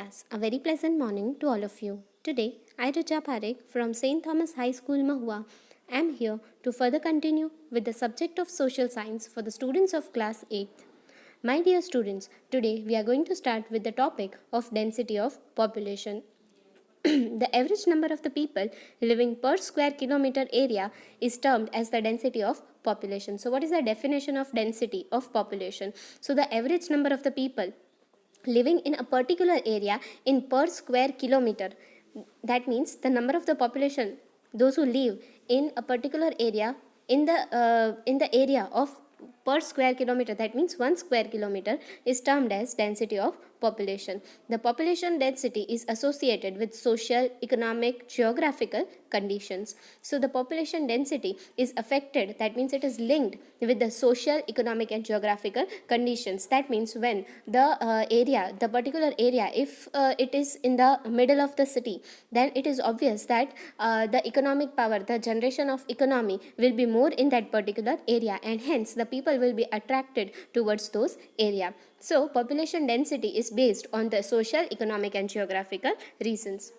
Yes, a very pleasant morning to all of you. Today, I, Richa Parekh from St. Thomas High School, Mahua, am here to further continue with the subject of social science for the students of class 8th. My dear students, today we are going to start with the topic of density of population. The average number of the people living per square kilometer area is termed as the density of population. So, what is the definition of density of population? So, the average number of the people living in a particular area in per square kilometer, that means the number of the population, those who live in a particular area in the area of per square kilometer, that means 1 square kilometer, is termed as density of population. The population density is associated with social, economic, geographical conditions. So the population density is affected, that means it is linked with the social, economic and geographical conditions. That means when the particular area, if it is in the middle of the city, then it is obvious that the economic power, the generation of economy will be more in that particular area, and hence the people will be attracted towards those area. So population density is based on the social, economic and geographical reasons.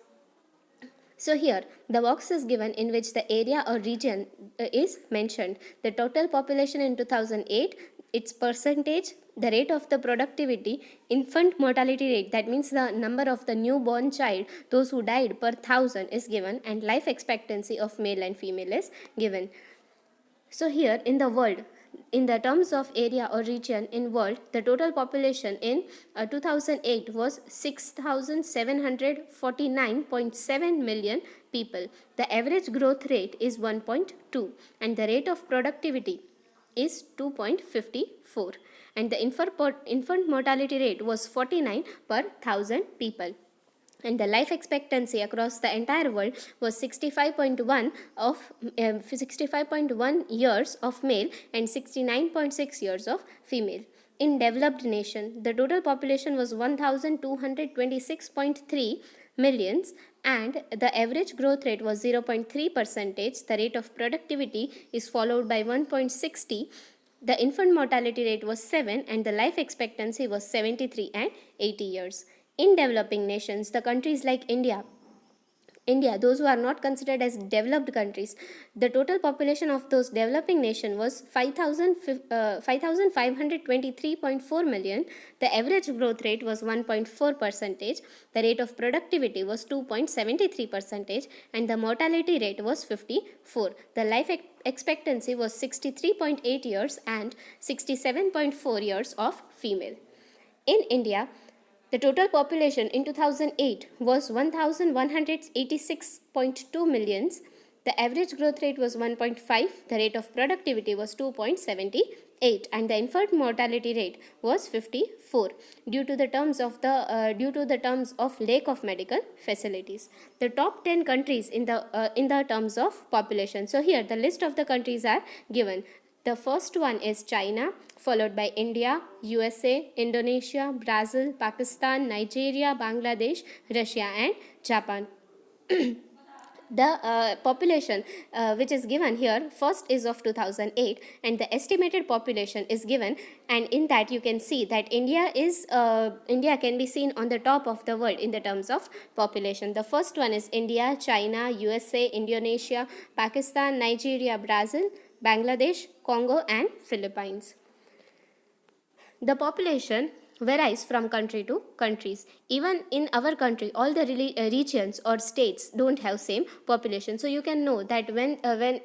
So here the box is given in which the area or region is mentioned. The total population in 2008, its percentage, the rate of the productivity, infant mortality rate, that means the number of the newborn child, those who died per thousand is given, and life expectancy of male and female is given. So here in the world, in the terms of area or region in world, the total population in 2008 was 6,749.7 million people. The average growth rate is 1.2 and the rate of productivity is 2.54, and the infant mortality rate was 49 per thousand people, and the life expectancy across the entire world was 65.1 years of male and 69.6 years of female. In developed nation, the total population was 1226.3 millions, and the average growth rate was 0.3 percentage. The rate of productivity is followed by 1.60. The infant mortality rate was 7 and the life expectancy was 73 and 80 years. In developing nations, the countries like India, those who are not considered as developed countries, the total population of those developing nations was 5,523.4 million. The average growth rate was 1.4 percentage. The rate of productivity was 2.73 percentage, and the mortality rate was 54. The life expectancy was 63.8 years and 67.4 years of female. In India, the total population in 2008 was 1,186.2 millions. The average growth rate was 1.5, the rate of productivity was 2.78, and the infant mortality rate was 54 due to the terms of lack of medical facilities. The top 10 countries in the terms of population. So here the list of the countries are given. The first one is China, followed by India, USA, Indonesia, Brazil, Pakistan, Nigeria, Bangladesh, Russia and Japan. The population which is given here first is of 2008, and the estimated population is given, and in that you can see that India can be seen on the top of the world in the terms of population. The first one is India, China, USA, Indonesia, Pakistan, Nigeria, Brazil, Bangladesh, Congo and Philippines. The population varies from country to countries. Even in our country, all the regions or states don't have same population. So you can know that when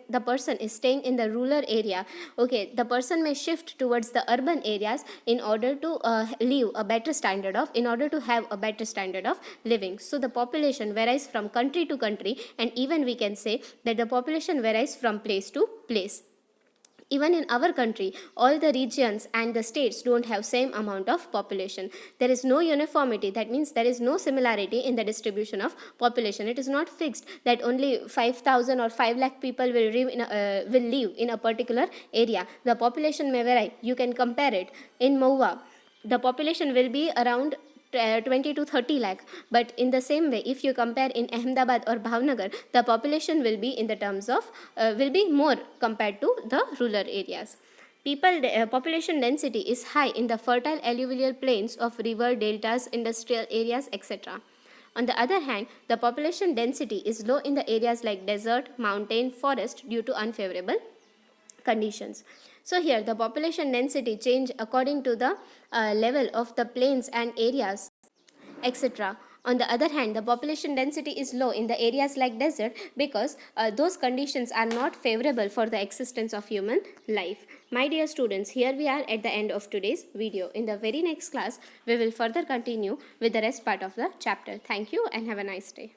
the person is staying in the rural area, okay, the person may shift towards the urban areas in order to in order to have a better standard of living. So the population varies from country to country, and even we can say that the population varies from place to place. Even in our country, all the regions and the states don't have same amount of population. There is no uniformity, that means there is no similarity in the distribution of population. It is not fixed that only 5,000 or 5 lakh people will live in a particular area. The population may vary. You can compare it. In Mahua, the population will be around 20 to 30 lakh, but in the same way if you compare in Ahmedabad or Bhavnagar, the population will be in the terms of will be more compared to the rural areas. Population density is high in the fertile alluvial plains of river deltas, industrial areas, etc. On the other hand, the population density is low in the areas like desert, mountain, forest due to unfavorable conditions. So here the population density change according to the level of the plains and areas, etc. On the other hand, the population density is low in the areas like desert because those conditions are not favorable for the existence of human life. My dear students, here we are at the end of today's video. In the very next class, we will further continue with the rest part of the chapter. Thank you and have a nice day.